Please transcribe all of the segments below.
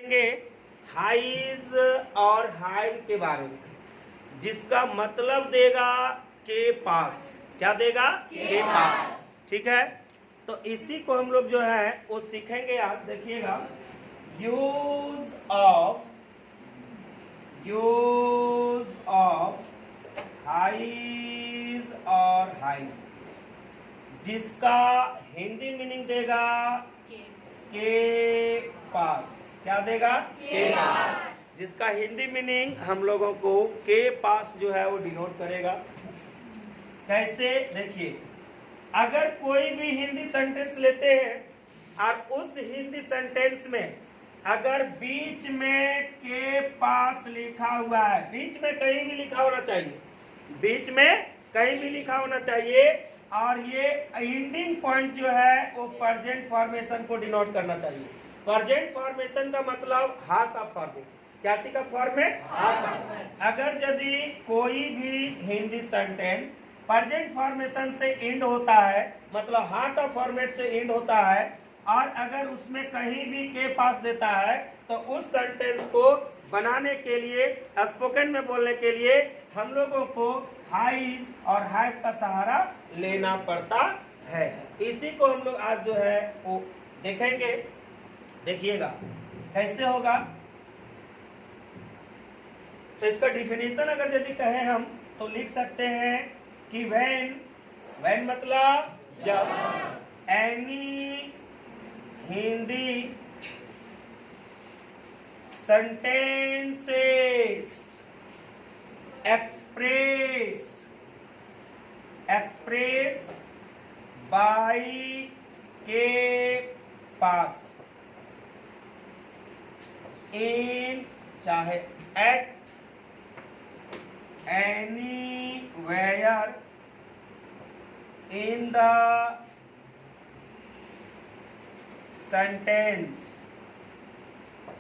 Highs और hive के बारे में, जिसका मतलब देगा के पास। क्या देगा? के पास। ठीक है, तो इसी को हम लोग जो है वो सीखेंगे आज। देखिएगा, यूज ऑफ हाइज और हाइव, जिसका हिंदी मीनिंग देगा के पास। क्या देगा? के पास। जिसका हिंदी मीनिंग हम लोगों को के पास जो है वो डिनोट करेगा। कैसे? देखिए, अगर कोई भी हिंदी सेंटेंस लेते हैं और उस हिंदी सेंटेंस में अगर बीच में के पास लिखा हुआ है, बीच में कहीं भी लिखा होना चाहिए, बीच में कहीं भी लिखा होना चाहिए, और ये एंडिंग पॉइंट जो है वो प्रेजेंट फॉर्मेशन को डिनोट करना चाहिए। प्रेजेंट फॉर्मेशन का मतलब हा का फॉर्म है। क्या चीज का फॉर्म है? हा का। अगर यदि कोई भी हिंदी सेंटेंस प्रेजेंट फॉर्मेशन से एंड होता है, मतलब हा का फॉर्मेट से एंड होता है, और अगर उसमें कहीं भी के पास देता है, तो उस सेंटेंस को बनाने के लिए, स्पोकन में बोलने के लिए हम लोगों को हाइज और हाइव का सहारा लेना पड़ता है। इसी को हम लोग आज जो है वो देखेंगे। देखिएगा कैसे होगा। तो इसका डिफिनेशन अगर यदि कहें हम तो लिख सकते हैं कि व्हेन मतलब जब, any Hindi sentences express by के पास in, चाहे at, anywhere in the sentence,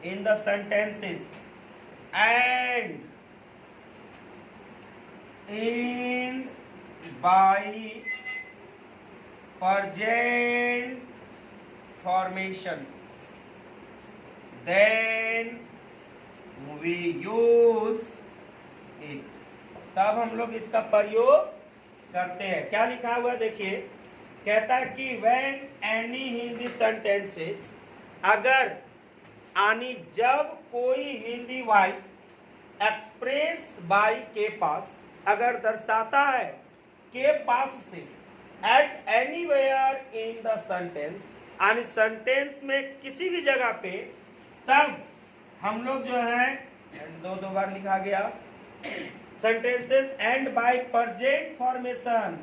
in the sentences, and in by present formation, then we use it। तब हम लोग इसका प्रयोग करते हैं। क्या लिखा हुआ देखिए, कहता है कि when any हिंदी sentences, अगर आनी जब कोई हिंदी वाक्य एक्सप्रेस बाय के पास, अगर दर्शाता है के पास से, at anywhere in the sentence, यानी सेंटेंस में किसी भी जगह पे, तब हम लोग जो है दो बार लिखा गया sentences end by present formation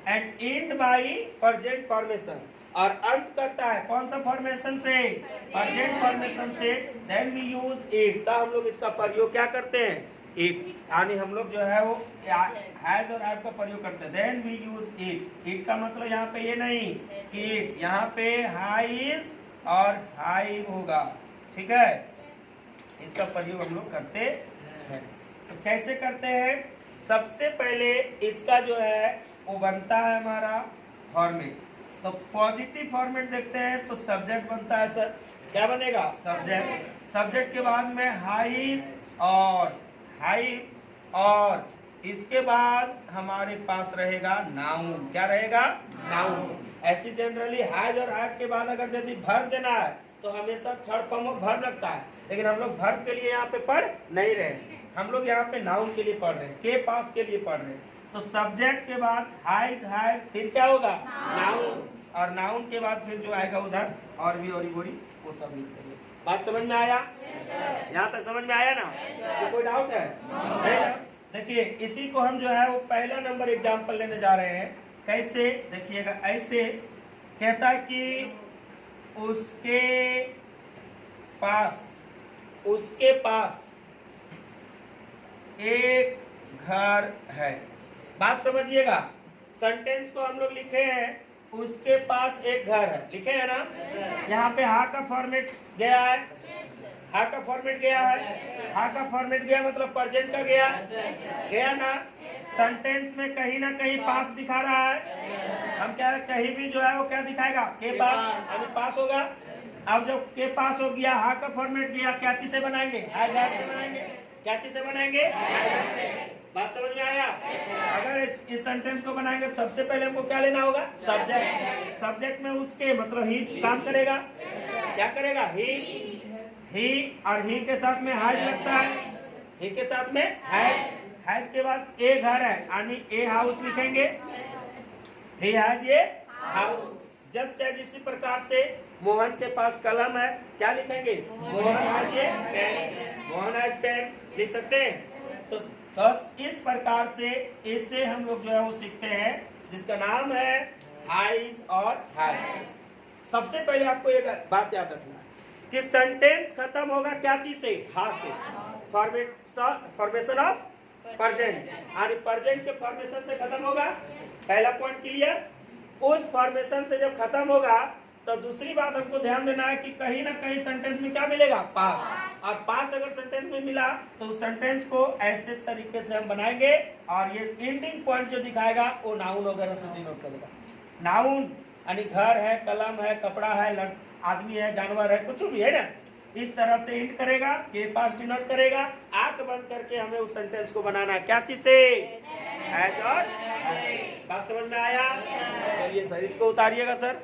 and end by present formation, और अंत करता है कौन सा फॉर्मेशन से? प्रेजेंट फॉर्मेशन से। देन वी यूज इट, तो हम लोग इसका प्रयोग क्या करते हैं? इट, यानी हम लोग जो है वो हैज और हैव का प्रयोग करते हैं। Then we use it. It का मतलब यहाँ पे ये नहीं कि इट, यहाँ पे हाइज और हाइव होगा। ठीक है, इसका प्रयोग हम लोग करते हैं। तो कैसे करते हैं? सबसे पहले इसका जो है वो बनता है हमारा फॉर्मेट। तो पॉजिटिव फॉर्मेट देखते हैं तो सब्जेक्ट बनता है। सर क्या बनेगा? सब्जेक्ट। सब्जेक्ट के बाद में हाइज और हाइव, और इसके बाद हमारे पास रहेगा नाउन। क्या रहेगा? नाउन। ऐसी जनरली हाइज और हाइव के बाद अगर यदि वर्ब देना है तो हमेशा थर्ड फॉर्म ऑफ वर्ब लगता है, लेकिन हम लोग वर्ब के लिए यहाँ पे पढ़ नहीं रहे, हम लोग यहाँ पे नाउन के लिए पढ़ रहे हैं, के पास के लिए पढ़ रहे हैं। तो सब्जेक्ट के बाद हाइज हाइव, फिर क्या होगा? नाउन, और नाउन के बाद फिर जो आएगा उधर और भी और वो सब लिख देंगे। बात समझ में आया? यहाँ तक समझ में आया ना? तो कोई डाउट है? देखिए, इसी को हम जो है वो पहला नंबर एग्जाम्पल लेने जा रहे हैं। कैसे? देखिएगा, ऐसे कहता है कि उसके पास एक घर है। बात समझिएगा, सेंटेंस को हम लोग लिखे हैं उसके पास एक घर है, लिखे है ना? यहाँ पे हा का फॉर्मेट गया है, हा का फॉर्मेट गया है, हा का फॉर्मेट गया मतलब प्रेजेंट का गया ना? सेंटेंस में कहीं ना कहीं पास दिखा रहा है। हम क्या कहीं भी जो है वो क्या दिखाएगा, के पास, यानी पास होगा। अब जब के पास हो गया, हा का फॉर्मेट गया, क्या चीज से बनाएंगे, हैज हैव से बनाएंगे। क्या चीज से बनाएंगे, बात समझ में आया। अगर इस सेंटेंस को बनाएंगे तो सबसे पहले हमको क्या लेना होगा, सब्जेक्ट। सब्जेक्ट में उसके मतलब ही काम करेगा, क्या करेगा, ही और ही के साथ में हैज लगता है, ही के साथ में हैज के बाद ए घर है यानी ए हाउस लिखेंगे, he has a house. Just as इसी प्रकार से मोहन के पास कलम है, क्या लिखेंगे, Mohan has a pen, Mohan has pen लिख सकते हैं। तो बस इस प्रकार से इससे हम लोग जो है वो सीखते हैं, जिसका नाम है आइज और हैज। सबसे पहले आपको एक बात याद रखना है कि सेंटेंस खत्म होगा क्या चीज से, हा से। फॉर्मेशन ऑफ प्रेजेंट, यानी प्रेजेंट के फॉर्मेशन से खत्म होगा। पहला पॉइंट क्लियर। उस फॉर्मेशन से जब खत्म होगा तो दूसरी बात हमको ध्यान देना है कि कहीं ना कहीं सेंटेंस में क्या मिलेगा, पास। और पास अगर सेंटेंस में मिला तो उस सेंटेंस को ऐसे तरीके से हम बनाएंगे और ये एंडिंग पॉइंट जो दिखाएगा वो नाउन वगैरह से डिनोट करेगा। नाउन यानी घर है, कलम है, कपड़ा है, आदमी है, जानवर है, कुछ भी है ना, इस तरह से इंड करेगा, के पास डिनोट करेगा। आंख बंद करके हमें उस सेंटेंस को बनाना है, क्या चीज से, हैज और। बात समझ में आया। चलिए सर इसको उतारिएगा सर।